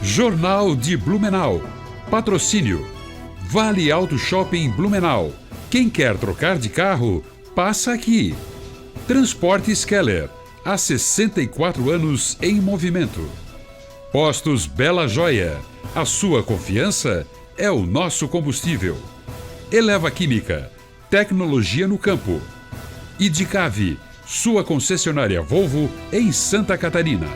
Jornal de Blumenau. Patrocínio. Vale Auto Shopping Blumenau. Quem quer trocar de carro, passa aqui. Transportes Keller. Há 64 anos em movimento. Postos Bela Joia. A sua confiança é o nosso combustível. Eleva Química. Tecnologia no campo. Idicave. Sua concessionária Volvo em Santa Catarina.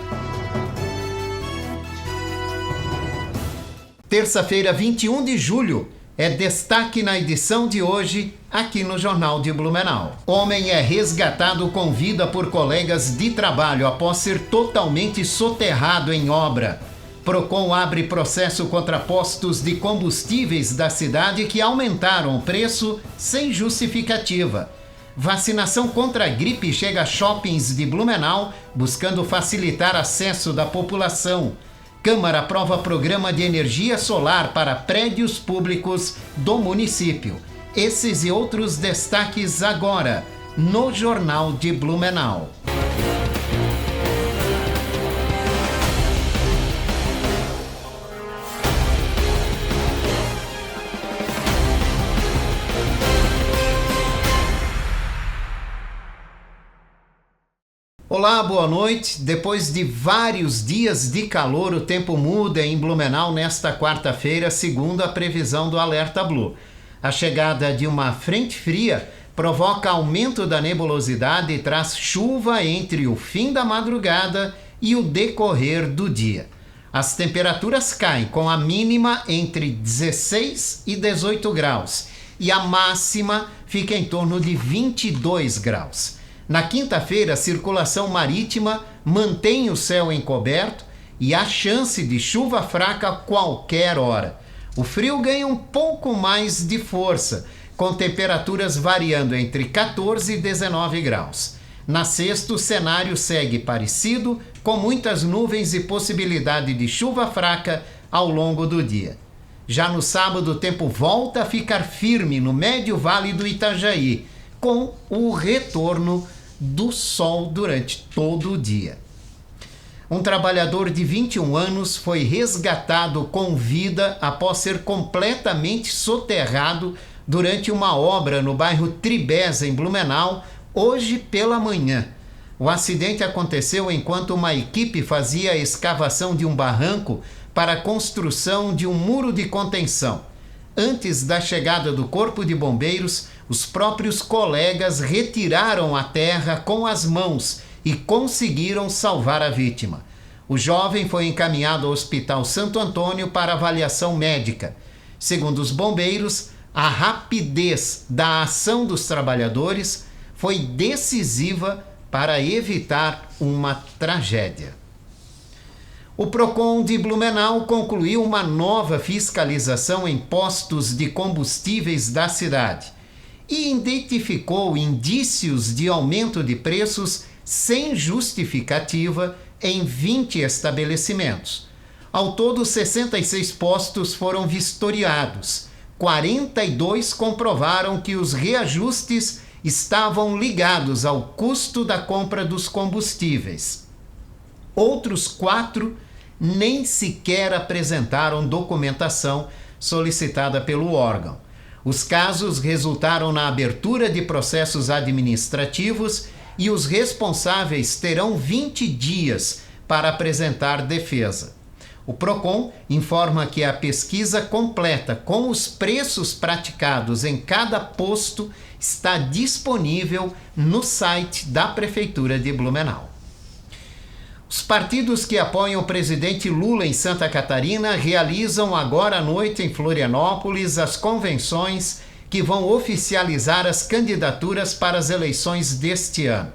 Terça-feira, 21 de julho, é destaque na edição de hoje, aqui no Jornal de Blumenau. Homem é resgatado com vida por colegas de trabalho após ser totalmente soterrado em obra. Procon abre processo contra postos de combustíveis da cidade que aumentaram o preço sem justificativa. Vacinação contra a gripe chega a shoppings de Blumenau, buscando facilitar acesso da população. Câmara aprova programa de energia solar para prédios públicos do município. Esses e outros destaques agora, no Jornal de Blumenau. Olá, boa noite. Depois de vários dias de calor, o tempo muda em Blumenau nesta quarta-feira, segundo a previsão do Alerta Blue. A chegada de uma frente fria provoca aumento da nebulosidade e traz chuva entre o fim da madrugada e o decorrer do dia. As temperaturas caem, com a mínima entre 16 e 18 graus e a máxima fica em torno de 22 graus. Na quinta-feira, a circulação marítima mantém o céu encoberto e há chance de chuva fraca a qualquer hora. O frio ganha um pouco mais de força, com temperaturas variando entre 14 e 19 graus. Na sexta, o cenário segue parecido, com muitas nuvens e possibilidade de chuva fraca ao longo do dia. Já no sábado, o tempo volta a ficar firme no médio vale do Itajaí, com o retorno do sol durante todo o dia. Um trabalhador de 21 anos foi resgatado com vida após ser completamente soterrado durante uma obra no bairro Tribés, em Blumenau, hoje pela manhã. O acidente aconteceu enquanto uma equipe fazia a escavação de um barranco para a construção de um muro de contenção. Antes da chegada do Corpo de Bombeiros, os próprios colegas retiraram a terra com as mãos e conseguiram salvar a vítima. O jovem foi encaminhado ao Hospital Santo Antônio para avaliação médica. Segundo os bombeiros, a rapidez da ação dos trabalhadores foi decisiva para evitar uma tragédia. O Procon de Blumenau concluiu uma nova fiscalização em postos de combustíveis da cidade e identificou indícios de aumento de preços sem justificativa em 20 estabelecimentos. Ao todo, 66 postos foram vistoriados. 42 comprovaram que os reajustes estavam ligados ao custo da compra dos combustíveis. Outros 4 nem sequer apresentaram documentação solicitada pelo órgão. Os casos resultaram na abertura de processos administrativos e os responsáveis terão 20 dias para apresentar defesa. O Procon informa que a pesquisa completa com os preços praticados em cada posto está disponível no site da Prefeitura de Blumenau. Os partidos que apoiam o presidente Lula em Santa Catarina realizam agora à noite em Florianópolis as convenções que vão oficializar as candidaturas para as eleições deste ano.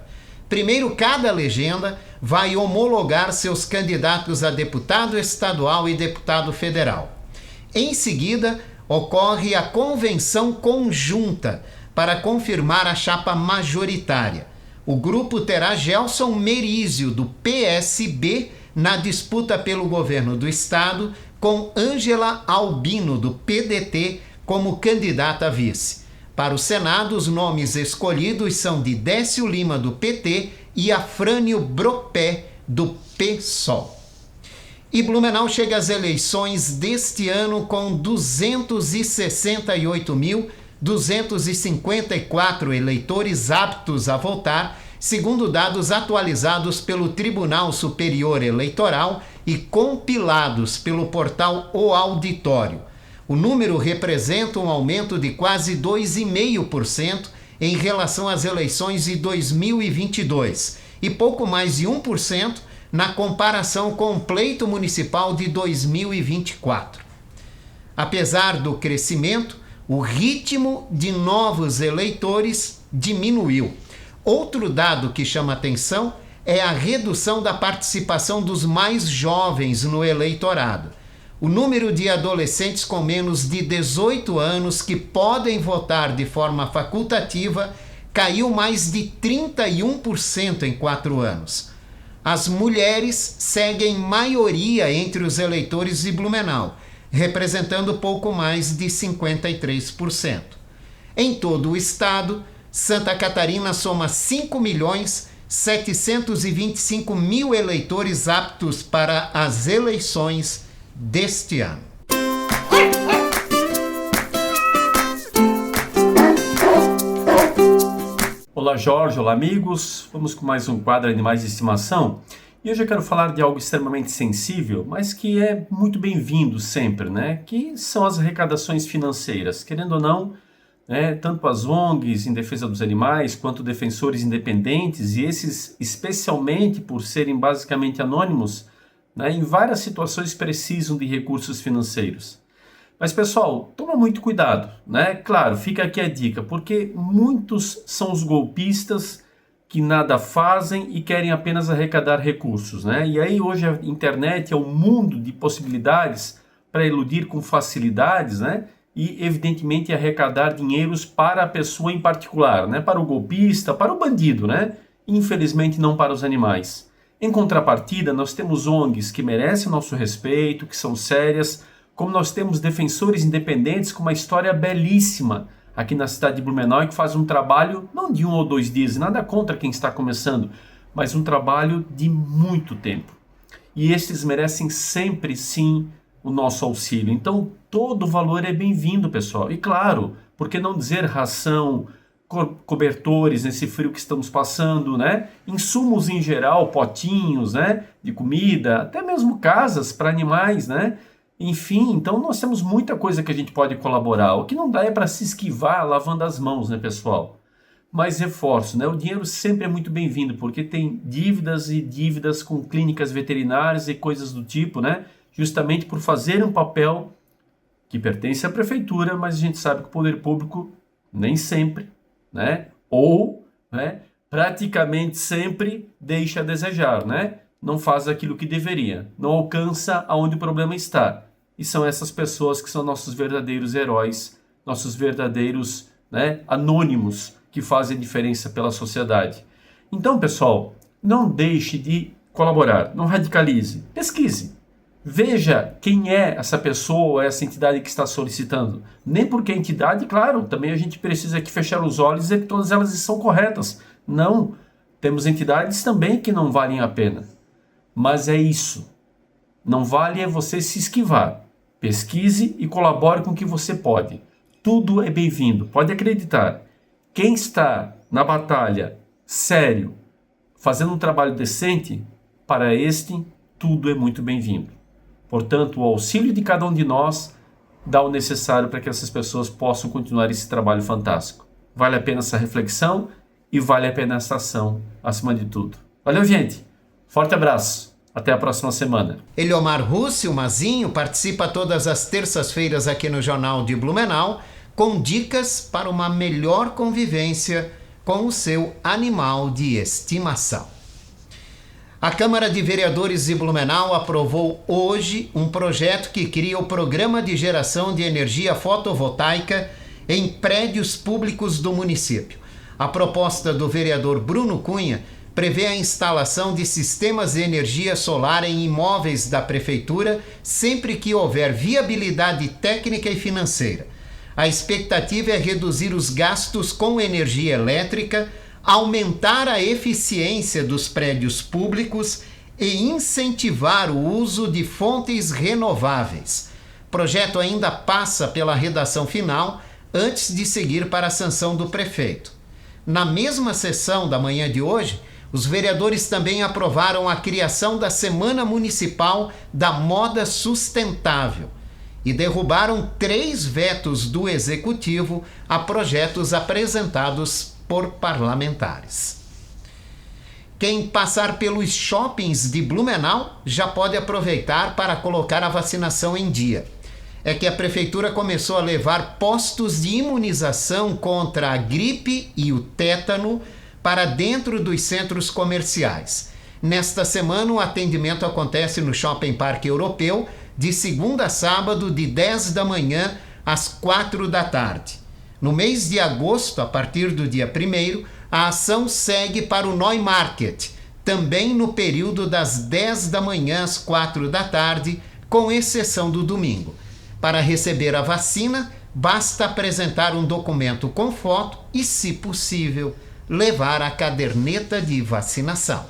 Primeiro, cada legenda vai homologar seus candidatos a deputado estadual e deputado federal. Em seguida, ocorre a convenção conjunta para confirmar a chapa majoritária. O grupo terá Gelson Merizio, do PSB, na disputa pelo governo do estado, com Ângela Albino, do PDT, como candidata a vice. Para o Senado, os nomes escolhidos são de Décio Lima, do PT, e Afrânio Bropé, do PSOL. E Blumenau chega às eleições deste ano com 268.254 eleitores aptos a votar, segundo dados atualizados pelo Tribunal Superior Eleitoral e compilados pelo portal O Auditório. O número representa um aumento de quase 2,5% em relação às eleições de 2022 e pouco mais de 1% na comparação com o pleito municipal de 2024. Apesar do crescimento, o ritmo de novos eleitores diminuiu. Outro dado que chama atenção é a redução da participação dos mais jovens no eleitorado. O número de adolescentes com menos de 18 anos que podem votar de forma facultativa caiu mais de 31% em 4 anos. As mulheres seguem maioria entre os eleitores de Blumenau, representando pouco mais de 53%. Em todo o estado, Santa Catarina soma 5.725.000 eleitores aptos para as eleições deste ano. Olá Jorge, olá amigos, vamos com mais um quadro Animais de Estimação e hoje eu quero falar de algo extremamente sensível, mas que é muito bem-vindo sempre, né? Que são as arrecadações financeiras, querendo ou não, né? Tanto as ONGs em defesa dos animais quanto defensores independentes, e esses especialmente por serem basicamente anônimos, né? Em várias situações precisam de recursos financeiros. Mas pessoal, toma muito cuidado, né? Claro, fica aqui a dica, porque muitos são os golpistas que nada fazem e querem apenas arrecadar recursos, né? E aí hoje a internet é um mundo de possibilidades para eludir com facilidades, né? E evidentemente arrecadar dinheiros para a pessoa em particular, né? Para o golpista, para o bandido, né? Infelizmente não para os animais. Em contrapartida, nós temos ONGs que merecem o nosso respeito, que são sérias, como nós temos defensores independentes com uma história belíssima aqui na cidade de Blumenau e que faz um trabalho não de 1 ou 2 dias, nada contra quem está começando, mas um trabalho de muito tempo. E estes merecem sempre sim o nosso auxílio. Então todo o valor é bem-vindo, pessoal. E claro, por que não dizer ração, cobertores nesse frio que estamos passando, né? Insumos em geral, potinhos, né? De comida, até mesmo casas para animais, né? Enfim, então nós temos muita coisa que a gente pode colaborar. O que não dá é para se esquivar lavando as mãos, né, pessoal? Mas reforço, né? O dinheiro sempre é muito bem-vindo, porque tem dívidas e dívidas com clínicas veterinárias e coisas do tipo, né? Justamente por fazer um papel que pertence à prefeitura, mas a gente sabe que o poder público nem sempre, né? Ou, né, praticamente sempre deixa a desejar, né? Não faz aquilo que deveria, não alcança aonde o problema está. E são essas pessoas que são nossos verdadeiros heróis, nossos verdadeiros, né, anônimos que fazem diferença pela sociedade. Então, pessoal, não deixe de colaborar, não radicalize, pesquise. Veja quem é essa pessoa, essa entidade que está solicitando. Nem porque a entidade, claro, também a gente precisa aqui fechar os olhos e dizer que todas elas são corretas. Não, temos entidades também que não valem a pena. Mas é isso. Não vale é você se esquivar. Pesquise e colabore com o que você pode. Tudo é bem-vindo. Pode acreditar. Quem está na batalha, sério, fazendo um trabalho decente, para este, tudo é muito bem-vindo. Portanto, o auxílio de cada um de nós dá o necessário para que essas pessoas possam continuar esse trabalho fantástico. Vale a pena essa reflexão e vale a pena essa ação, acima de tudo. Valeu, gente! Forte abraço! Até a próxima semana. Eliomar Russi, o Mazinho, participa todas as terças-feiras aqui no Jornal de Blumenau com dicas para uma melhor convivência com o seu animal de estimação. A Câmara de Vereadores de Blumenau aprovou hoje um projeto que cria o Programa de Geração de Energia Fotovoltaica em prédios públicos do município. A proposta do vereador Bruno Cunha prevê a instalação de sistemas de energia solar em imóveis da Prefeitura sempre que houver viabilidade técnica e financeira. A expectativa é reduzir os gastos com energia elétrica, aumentar a eficiência dos prédios públicos e incentivar o uso de fontes renováveis. O projeto ainda passa pela redação final antes de seguir para a sanção do prefeito. Na mesma sessão da manhã de hoje, os vereadores também aprovaram a criação da Semana Municipal da Moda Sustentável e derrubaram 3 vetos do Executivo a projetos apresentados por parlamentares. Quem passar pelos shoppings de Blumenau já pode aproveitar para colocar a vacinação em dia. É que a prefeitura começou a levar postos de imunização contra a gripe e o tétano para dentro dos centros comerciais. Nesta semana, o atendimento acontece no Shopping Parque Europeu, de segunda a sábado, de 10 da manhã às 4 da tarde. No mês de agosto, a partir do dia 1º, a ação segue para o Neumarkt, também no período das 10 da manhã às 4 da tarde, com exceção do domingo. Para receber a vacina, basta apresentar um documento com foto e, se possível, levar a caderneta de vacinação.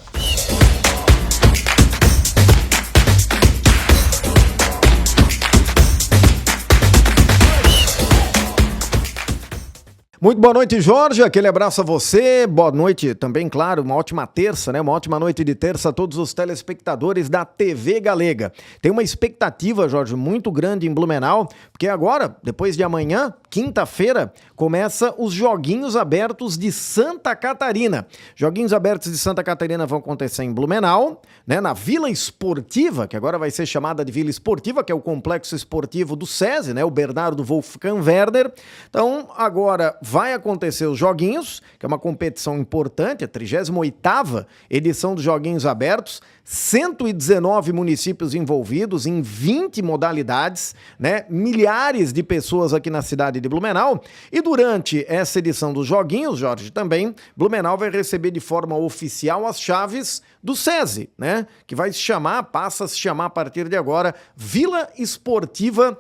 Muito boa noite, Jorge, aquele abraço a você, boa noite também, claro, uma ótima terça, né? Uma ótima noite de terça a todos os telespectadores da TV Galega. Tem uma expectativa, Jorge, muito grande em Blumenau, porque agora, depois de amanhã, quinta-feira, começa os Joguinhos Abertos de Santa Catarina. Joguinhos Abertos de Santa Catarina vão acontecer em Blumenau, né? Na Vila Esportiva, que agora vai ser chamada de Vila Esportiva, que é o complexo esportivo do SESI, né? O Bernardo Wolfgang Werder. Então, agora vai acontecer os Joguinhos, que é uma competição importante, a 38ª edição dos Joguinhos Abertos, 119 municípios envolvidos em 20 modalidades, né? Milhares de pessoas aqui na cidade de Blumenau. E durante essa edição dos Joguinhos, Jorge, também, Blumenau vai receber de forma oficial as chaves do SESI, né? Que vai se chamar, passa a se chamar a partir de agora, Vila Esportiva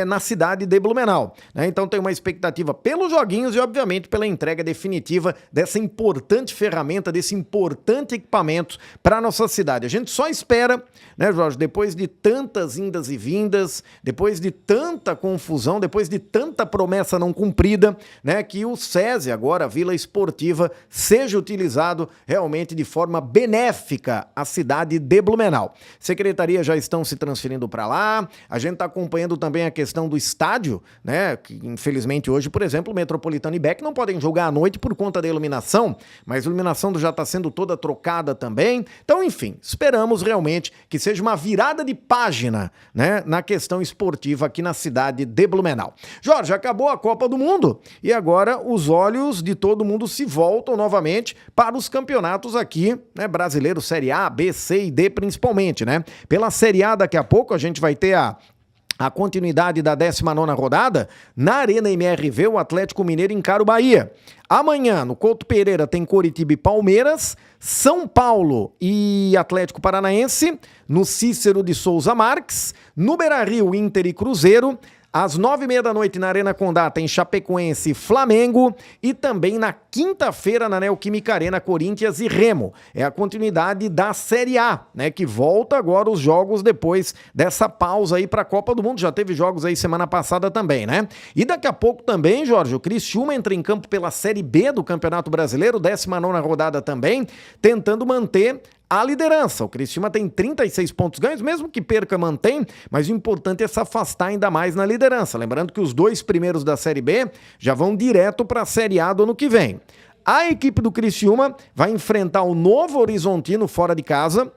na cidade de Blumenau, né? Então tem uma expectativa pelos Joguinhos e, obviamente, pela entrega definitiva dessa importante ferramenta, desse importante equipamento para a nossa cidade. A gente só espera, né, Jorge, depois de tantas indas e vindas, depois de tanta confusão, depois de tanta promessa não cumprida, né, que o SESI, agora a Vila Esportiva, seja utilizado realmente de forma benéfica à cidade de Blumenau. Secretarias já estão se transferindo para lá, a gente está acompanhando também a questão do estádio, né, que infelizmente hoje, por exemplo, o Metropolitano e Beck não podem jogar à noite por conta da iluminação, mas a iluminação já está sendo toda trocada também. Então, enfim, esperamos realmente que seja uma virada de página, né, na questão esportiva aqui na cidade de Blumenau. Jorge, acabou a Copa do Mundo e agora os olhos de todo mundo se voltam novamente para os campeonatos aqui, né, brasileiros, Série A, B, C e D principalmente, né? Pela Série A daqui a pouco a gente vai ter a continuidade da 19ª rodada. Na Arena MRV, o Atlético Mineiro encara o Bahia. Amanhã, no Couto Pereira, tem Coritiba e Palmeiras, São Paulo e Atlético Paranaense, no Cícero de Souza Marques, no Beira-Rio, Inter e Cruzeiro. Às 9h30 da noite na Arena Condá tem Chapecoense e Flamengo e também na quinta-feira na Neoquímica Arena Corinthians e Remo. É a continuidade da Série A, né, que volta agora os jogos depois dessa pausa aí para a Copa do Mundo. Já teve jogos aí semana passada também, né? E daqui a pouco também, Jorge, o Criciúma entra em campo pela Série B do Campeonato Brasileiro, 19ª rodada também, tentando manter a liderança. O Criciúma tem 36 pontos ganhos, mesmo que perca, mantém, mas o importante é se afastar ainda mais na liderança. Lembrando que os 2 primeiros da Série B já vão direto para a Série A do ano que vem. A equipe do Criciúma vai enfrentar o Novo Horizontino fora de casa.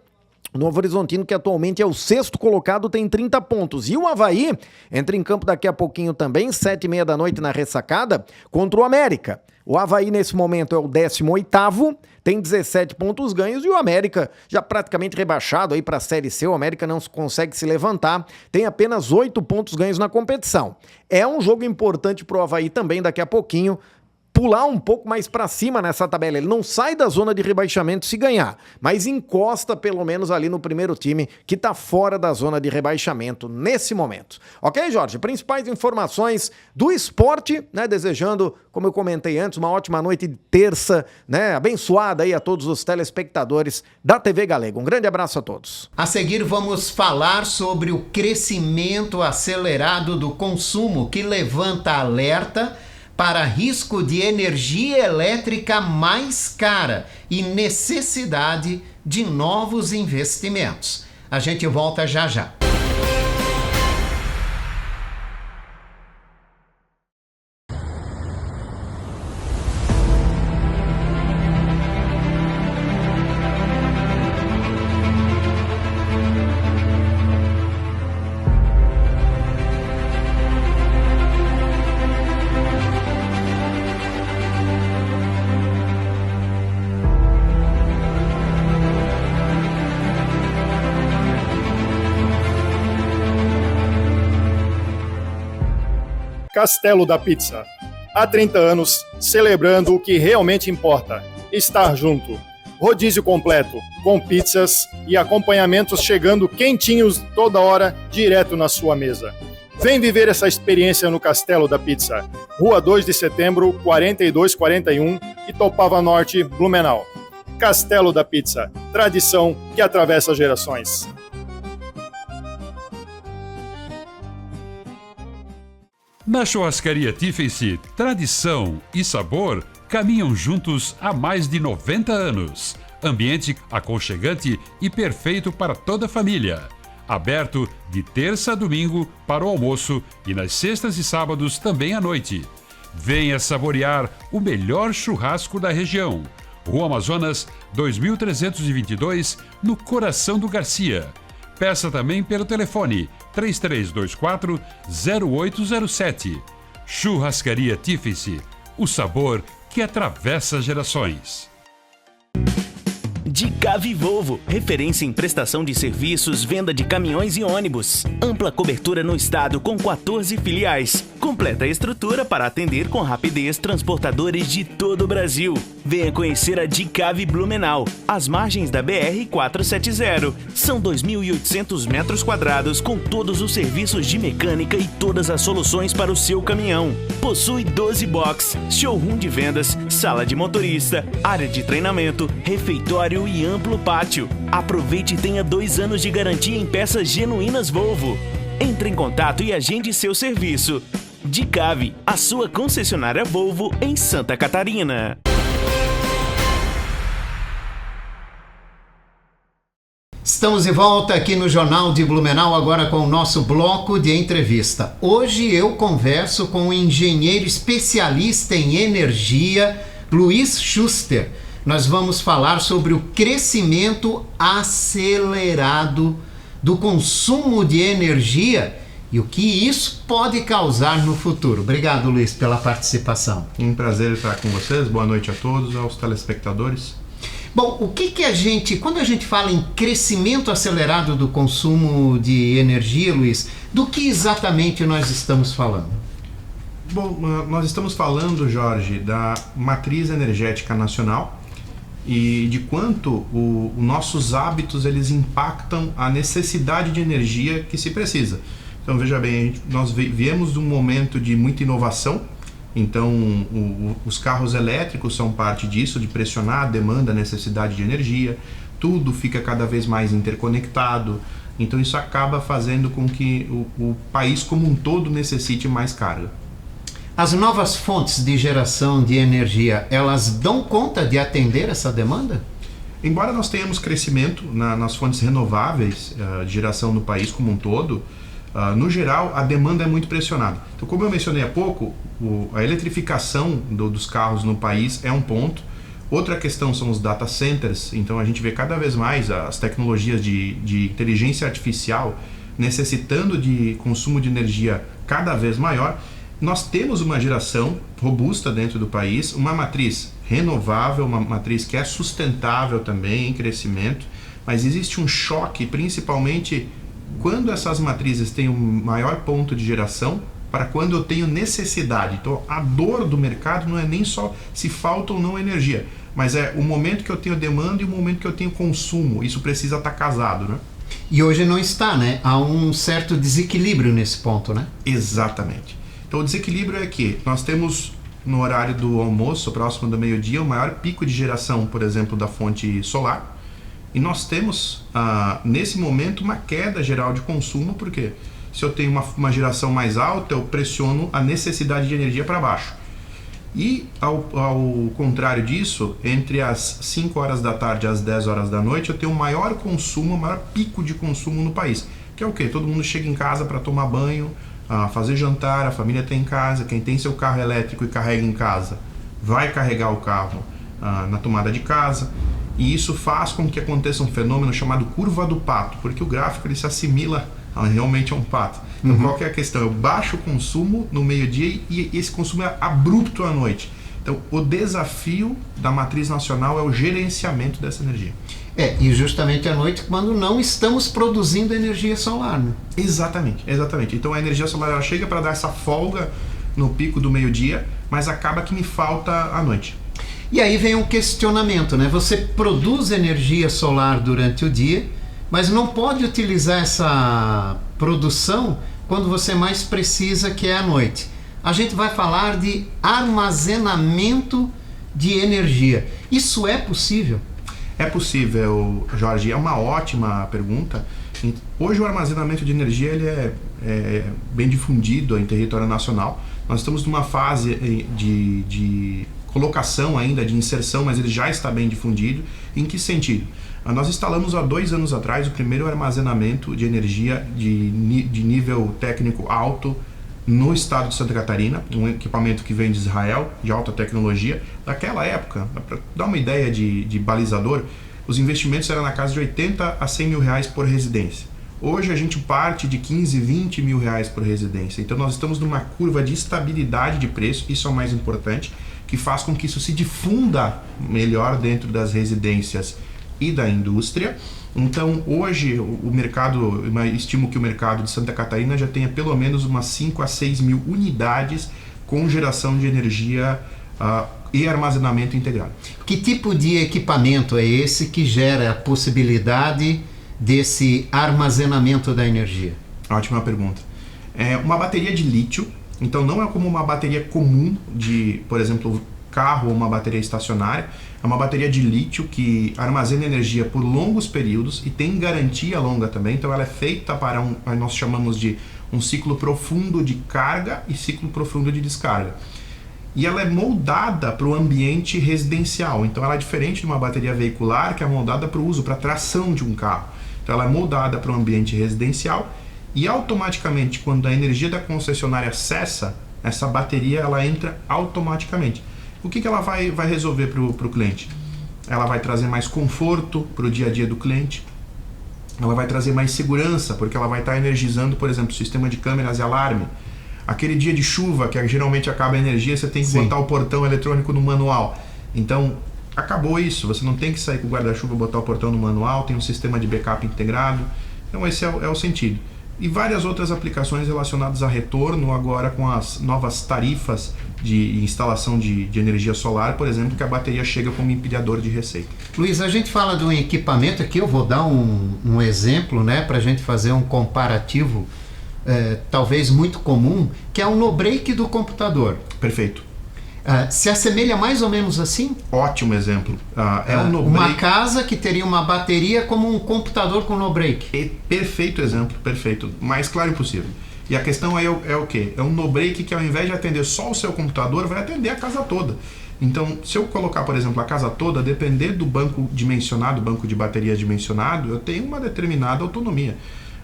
O Novo Horizontino, que atualmente é o 6º colocado, tem 30 pontos. E o Avaí entra em campo daqui a pouquinho também, 7h30 da noite na Ressacada, contra o América. O Avaí, nesse momento, é o 18º, tem 17 pontos ganhos, e o América, já praticamente rebaixado aí para a Série C, o América não consegue se levantar, tem apenas 8 pontos ganhos na competição. É um jogo importante para o Avaí também, daqui a pouquinho, pular um pouco mais para cima nessa tabela. Ele não sai da zona de rebaixamento se ganhar, mas encosta pelo menos ali no primeiro time que está fora da zona de rebaixamento nesse momento. Ok, Jorge? Principais informações do esporte, né? Desejando, como eu comentei antes, uma ótima noite de terça, né? Abençoada aí a todos os telespectadores da TV Galega. Um grande abraço a todos. A seguir vamos falar sobre o crescimento acelerado do consumo que levanta alerta para risco de energia elétrica mais cara e necessidade de novos investimentos. A gente volta já já. Castelo da Pizza. Há 30 anos, celebrando o que realmente importa: estar junto. Rodízio completo, com pizzas e acompanhamentos chegando quentinhos toda hora, direto na sua mesa. Vem viver essa experiência no Castelo da Pizza. Rua 2 de Setembro, 4241, Itopava Norte, Blumenau. Castelo da Pizza. Tradição que atravessa gerações. Na churrascaria Tiffany, tradição e sabor caminham juntos há mais de 90 anos. Ambiente aconchegante e perfeito para toda a família. Aberto de terça a domingo para o almoço e nas sextas e sábados também à noite. Venha saborear o melhor churrasco da região. Rua Amazonas 2322, no coração do Garcia. Peça também pelo telefone 3324-0807. Churrascaria Tiffany, o sabor que atravessa gerações. Dicave Volvo, referência em prestação de serviços, venda de caminhões e ônibus. Ampla cobertura no estado com 14 filiais. Completa estrutura para atender com rapidez transportadores de todo o Brasil. Venha conhecer a Dicave Blumenau, às margens da BR-470. São 2.800 metros quadrados com todos os serviços de mecânica e todas as soluções para o seu caminhão. Possui 12 box, showroom de vendas, sala de motorista, área de treinamento, refeitório e amplo pátio. Aproveite e tenha 2 anos de garantia em peças genuínas Volvo. Entre em contato e agende seu serviço. Dicave, a sua concessionária Volvo em Santa Catarina. Estamos de volta aqui no Jornal de Blumenau, agora com o nosso bloco de entrevista. Hoje eu converso com o engenheiro especialista em energia, Luiz Schuster. Nós vamos falar sobre o crescimento acelerado do consumo de energia e o que isso pode causar no futuro. Obrigado, Luiz, pela participação. Um prazer estar com vocês. Boa noite a todos, aos telespectadores. Bom, o que quando a gente fala em crescimento acelerado do consumo de energia, Luiz, do que exatamente nós estamos falando? Bom, nós estamos falando, Jorge, da matriz energética nacional e de quanto os nossos hábitos eles impactam a necessidade de energia que se precisa. Então, veja bem, nós viemos de um momento de muita inovação. Então, os carros elétricos são parte disso, de pressionar a demanda, a necessidade de energia. Tudo fica cada vez mais interconectado. Então, isso acaba fazendo com que o país como um todo necessite mais carga. As novas fontes de geração de energia, elas dão conta de atender essa demanda? Embora nós tenhamos crescimento nas fontes renováveis de geração no país como um todo, no geral, a demanda é muito pressionada. Então, como eu mencionei há pouco, a eletrificação dos carros no país é um ponto. Outra questão são os data centers. Então, a gente vê cada vez mais as tecnologias de inteligência artificial necessitando de consumo de energia cada vez maior. Nós temos uma geração robusta dentro do país, uma matriz renovável, uma matriz que é sustentável também, em crescimento, mas existe um choque, principalmente quando essas matrizes têm um maior ponto de geração, para quando eu tenho necessidade. Então, a dor do mercado não é nem só se falta ou não energia, mas é o momento que eu tenho demanda e o momento que eu tenho consumo. Isso precisa estar casado, né? E hoje não está, né? Há um certo desequilíbrio nesse ponto, né? Exatamente. Então, o desequilíbrio é que nós temos, no horário do almoço, próximo do meio-dia, o maior pico de geração, por exemplo, da fonte solar. E nós temos, nesse momento, uma queda geral de consumo, porque se eu tenho uma geração mais alta, eu pressiono a necessidade de energia para baixo. E, ao contrário disso, entre as 5 horas da tarde e as 10 horas da noite, eu tenho o maior consumo, o maior pico de consumo no país. Que é o quê? Todo mundo chega em casa para tomar banho, fazer jantar, a família está em casa, quem tem seu carro elétrico e carrega em casa, vai carregar o carro na tomada de casa. E isso faz com que aconteça um fenômeno chamado curva do pato, porque o gráfico ele se assimila realmente a um pato. Então, qual que é a questão? Eu baixo o consumo no meio-dia e esse consumo é abrupto à noite. Então, o desafio da matriz nacional é o gerenciamento dessa energia. E justamente à noite, quando não estamos produzindo energia solar, né? Exatamente. Então, a energia solar ela chega para dar essa folga no pico do meio-dia, mas acaba que me falta à noite. E aí vem um questionamento, né? Você produz energia solar durante o dia, mas não pode utilizar essa produção quando você mais precisa, que é à noite. A gente vai falar de armazenamento de energia. Isso é possível? É possível, Jorge. É uma ótima pergunta. Hoje o armazenamento de energia ele é bem difundido em território nacional. Nós estamos numa fase de colocação ainda, de inserção, mas ele já está bem difundido. Em que sentido? Nós instalamos há 2 anos atrás o primeiro armazenamento de energia de nível técnico alto no estado de Santa Catarina, um equipamento que vem de Israel, de alta tecnologia. Naquela época, para dar uma ideia de balizador, os investimentos eram na casa de 80 a 100 mil reais por residência. Hoje a gente parte de 15, 20 mil reais por residência. Então nós estamos numa curva de estabilidade de preço, isso é o mais importante, que faz com que isso se difunda melhor dentro das residências e da indústria. Então hoje o mercado, eu estimo que o mercado de Santa Catarina já tenha pelo menos umas 5 a 6 mil unidades com geração de energia e armazenamento integrado. Que tipo de equipamento é esse que gera a possibilidade desse armazenamento da energia? Ótima pergunta. É uma bateria de lítio. Então não é como uma bateria comum de, por exemplo, carro ou uma bateria estacionária. É uma bateria de lítio que armazena energia por longos períodos e tem garantia longa também. Então ela é feita para nós chamamos de um ciclo profundo de carga e ciclo profundo de descarga. E ela é moldada para o ambiente residencial. Então ela é diferente de uma bateria veicular que é moldada para o uso, para a tração de um carro. Então ela é moldada para o ambiente residencial. E automaticamente, quando a energia da concessionária cessa, essa bateria ela entra automaticamente. O que ela vai resolver para o cliente? Ela vai trazer mais conforto para o dia a dia do cliente. Ela vai trazer mais segurança, porque ela vai estar energizando, por exemplo, o sistema de câmeras e alarme. Aquele dia de chuva, que geralmente acaba a energia, você tem que botar o portão eletrônico no manual. Então, acabou isso. Você não tem que sair com o guarda-chuva e botar o portão no manual, tem um sistema de backup integrado. Então, esse é o sentido. E várias outras aplicações relacionadas a retorno, agora com as novas tarifas de instalação de energia solar, por exemplo, que a bateria chega como empilhador de receita. Luiz, a gente fala de um equipamento aqui, eu vou dar um exemplo, né, para a gente fazer um comparativo, talvez muito comum, que é o no-break do computador. Perfeito. Se assemelha mais ou menos assim? Ótimo exemplo. Um no-break. Uma casa que teria uma bateria como um computador com no-break. Perfeito exemplo, perfeito. Mais claro impossível. E a questão é o quê? É um no-break que ao invés de atender só o seu computador, vai atender a casa toda. Então, se eu colocar, por exemplo, a casa toda, depender do banco dimensionado, banco de baterias dimensionado, eu tenho uma determinada autonomia.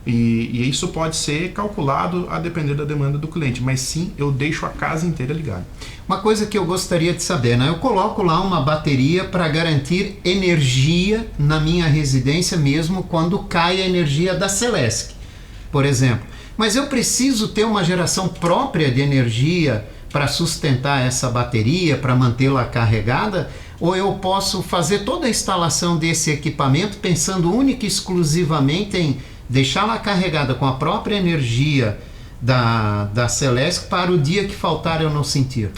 E isso pode ser calculado a depender da demanda do cliente, mas sim, eu deixo a casa inteira ligada. Uma coisa que eu gostaria de saber, né? Eu coloco lá uma bateria para garantir energia na minha residência mesmo quando cai a energia da Celesc, por exemplo. Mas eu preciso ter uma geração própria de energia para sustentar essa bateria, para mantê-la carregada? Ou eu posso fazer toda a instalação desse equipamento pensando única e exclusivamente em deixá-la carregada com a própria energia da Celesc para o dia que faltar eu não sentir?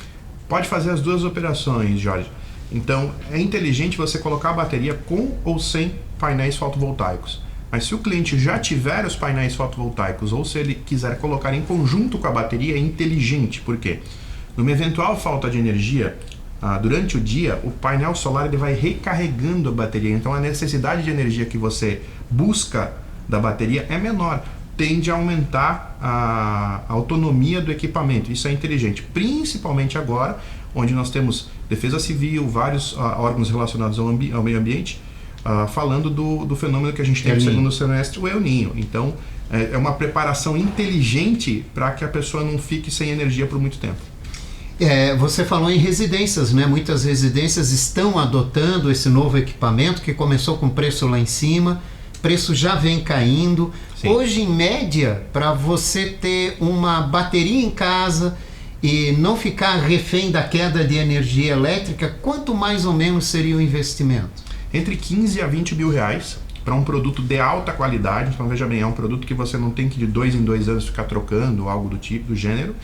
Pode fazer as duas operações, Jorge. Então, é inteligente você colocar a bateria com ou sem painéis fotovoltaicos. Mas se o cliente já tiver os painéis fotovoltaicos ou se ele quiser colocar em conjunto com a bateria, é inteligente. Por quê? Numa eventual falta de energia, durante o dia, o painel solar ele vai recarregando a bateria. Então, a necessidade de energia que você busca da bateria é menor. Tende a aumentar a autonomia do equipamento. Isso é inteligente, principalmente agora, onde nós temos Defesa Civil, vários órgãos relacionados ao meio ambiente, falando do fenômeno que a gente tem no segundo semestre, o El Niño. Então, é uma preparação inteligente para que a pessoa não fique sem energia por muito tempo. Você falou em residências, né? Muitas residências estão adotando esse novo equipamento que começou com preço lá em cima, preço já vem caindo. Sim. Hoje, em média, para você ter uma bateria em casa e não ficar refém da queda de energia elétrica, quanto mais ou menos seria o investimento? Entre 15 a 20 mil reais para um produto de alta qualidade. Então, veja bem, é um produto que você não tem que de 2 em 2 anos ficar trocando ou algo do tipo, do gênero.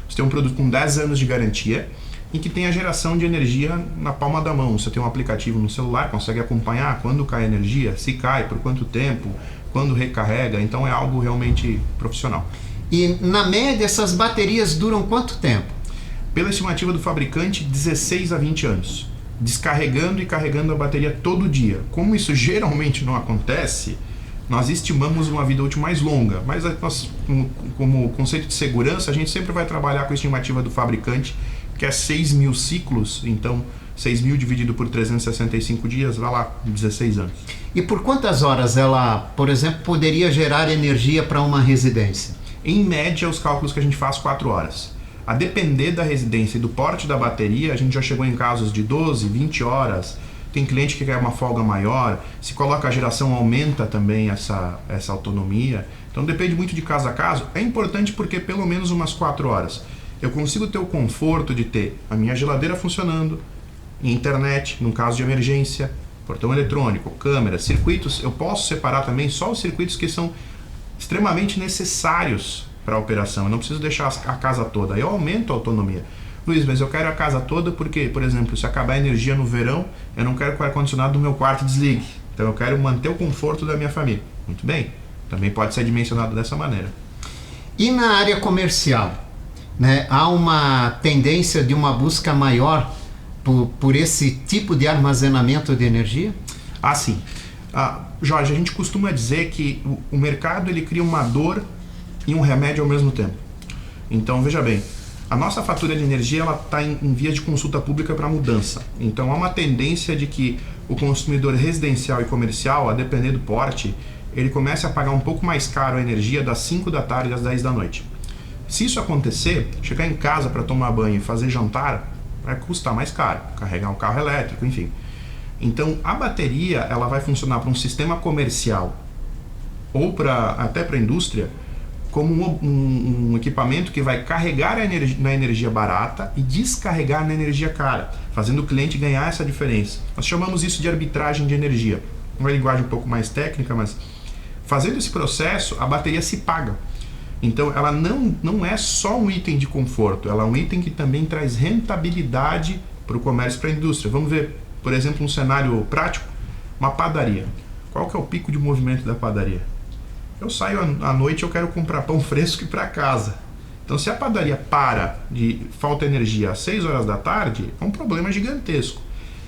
Você tem um produto com 10 anos de garantia e que tem a geração de energia na palma da mão. Você tem um aplicativo no celular, consegue acompanhar quando cai a energia, se cai, por quanto tempo, quando recarrega. Então é algo realmente profissional. E na média essas baterias duram quanto tempo? Pela estimativa do fabricante, 16 a 20 anos. Descarregando e carregando a bateria todo dia. Como isso geralmente não acontece, nós estimamos uma vida útil mais longa, mas nós, como conceito de segurança, a gente sempre vai trabalhar com a estimativa do fabricante, que é 6 mil ciclos. Então 6 mil dividido por 365 dias, vai lá, 16 anos. E por quantas horas ela, por exemplo, poderia gerar energia para uma residência? Em média, os cálculos que a gente faz, 4 horas. A depender da residência e do porte da bateria, a gente já chegou em casos de 12, 20 horas. Tem cliente que quer uma folga maior. Se coloca a geração, aumenta também essa autonomia. Então depende muito de caso a caso. É importante porque pelo menos umas 4 horas eu consigo ter o conforto de ter a minha geladeira funcionando, internet, num caso de emergência, portão eletrônico, câmera, circuitos. Eu posso separar também só os circuitos que são extremamente necessários para a operação. Eu não preciso deixar a casa toda. Eu aumento a autonomia. Luiz, mas eu quero a casa toda porque, por exemplo, se acabar a energia no verão, eu não quero que o ar-condicionado do meu quarto desligue. Então eu quero manter o conforto da minha família. Muito bem, também pode ser dimensionado dessa maneira. E na área comercial, né, há uma tendência de uma busca maior por esse tipo de armazenamento de energia? Ah, sim. Jorge, a gente costuma dizer que o mercado ele cria uma dor e um remédio ao mesmo tempo. Então, veja bem, a nossa fatura de energia está em vias de consulta pública para mudança. Então há uma tendência de que o consumidor residencial e comercial, a depender do porte, ele comece a pagar um pouco mais caro a energia das 5 da tarde às 10 da noite. Se isso acontecer, chegar em casa para tomar banho e fazer jantar, vai custar mais caro, carregar um carro elétrico, enfim. Então a bateria ela vai funcionar para um sistema comercial ou até para a indústria, como um equipamento que vai carregar na energia barata e descarregar na energia cara, fazendo o cliente ganhar essa diferença. Nós chamamos isso de arbitragem de energia. Uma linguagem um pouco mais técnica, mas fazendo esse processo, a bateria se paga. Então ela não é só um item de conforto, ela é um item que também traz rentabilidade para o comércio e para a indústria. Vamos ver, por exemplo, um cenário prático, uma padaria. Qual que é o pico de movimento da padaria? Eu saio à noite, eu quero comprar pão fresco e ir para casa. Então, se a padaria para de falta de energia às 6 horas da tarde, é um problema gigantesco.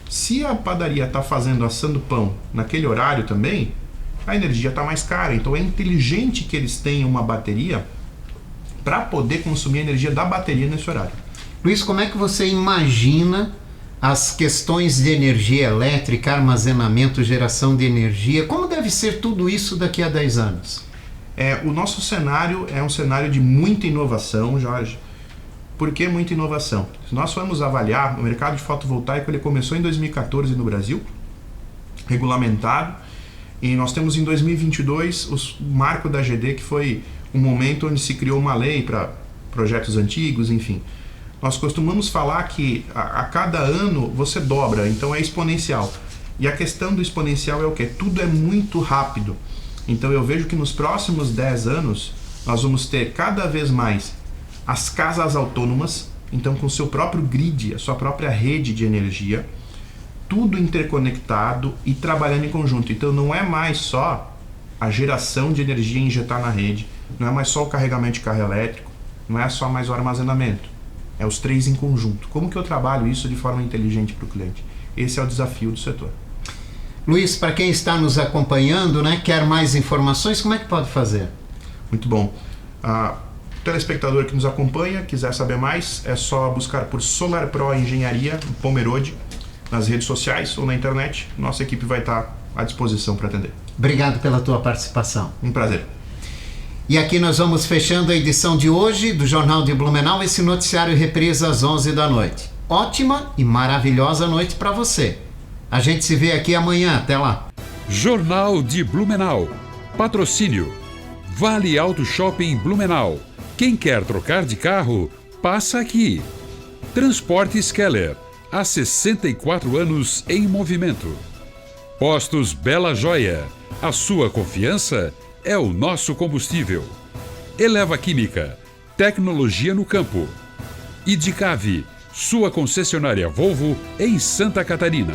Se a padaria está assando pão naquele horário também, a energia está mais cara. Então, é inteligente que eles tenham uma bateria para poder consumir a energia da bateria nesse horário. Luiz, como é que você imagina as questões de energia elétrica, armazenamento, geração de energia? Como deve ser tudo isso daqui a 10 anos? O nosso cenário é um cenário de muita inovação, Jorge. Por que muita inovação? Se nós formos avaliar, o mercado de fotovoltaico ele começou em 2014 no Brasil, regulamentado, e nós temos em 2022 o marco da AGD, que foi um momento onde se criou uma lei para projetos antigos, enfim. Nós costumamos falar que a cada ano você dobra, então é exponencial. E a questão do exponencial é o quê? Tudo é muito rápido. Então eu vejo que nos próximos 10 anos nós vamos ter cada vez mais as casas autônomas, então com seu próprio grid, a sua própria rede de energia, tudo interconectado e trabalhando em conjunto. Então não é mais só a geração de energia injetar na rede, não é mais só o carregamento de carro elétrico, não é só mais o armazenamento, é os três em conjunto. Como que eu trabalho isso de forma inteligente para o cliente? Esse é o desafio do setor. Luiz, para quem está nos acompanhando, né, quer mais informações, como é que pode fazer? Muito bom. O telespectador que nos acompanha, quiser saber mais, é só buscar por Solar Pro Engenharia, Pomerode, nas redes sociais ou na internet. Nossa equipe vai estar à disposição para atender. Obrigado pela tua participação. Um prazer. E aqui nós vamos fechando a edição de hoje do Jornal de Blumenau, esse noticiário reprisa às 11 da noite. Ótima e maravilhosa noite para você. A gente se vê aqui amanhã. Até lá. Jornal de Blumenau. Patrocínio. Vale Auto Shopping Blumenau. Quem quer trocar de carro, passa aqui. Transportes Keller. Há 64 anos em movimento. Postos Bela Joia. A sua confiança é o nosso combustível. Eleva Química. Tecnologia no campo. Idicave. Sua concessionária Volvo em Santa Catarina.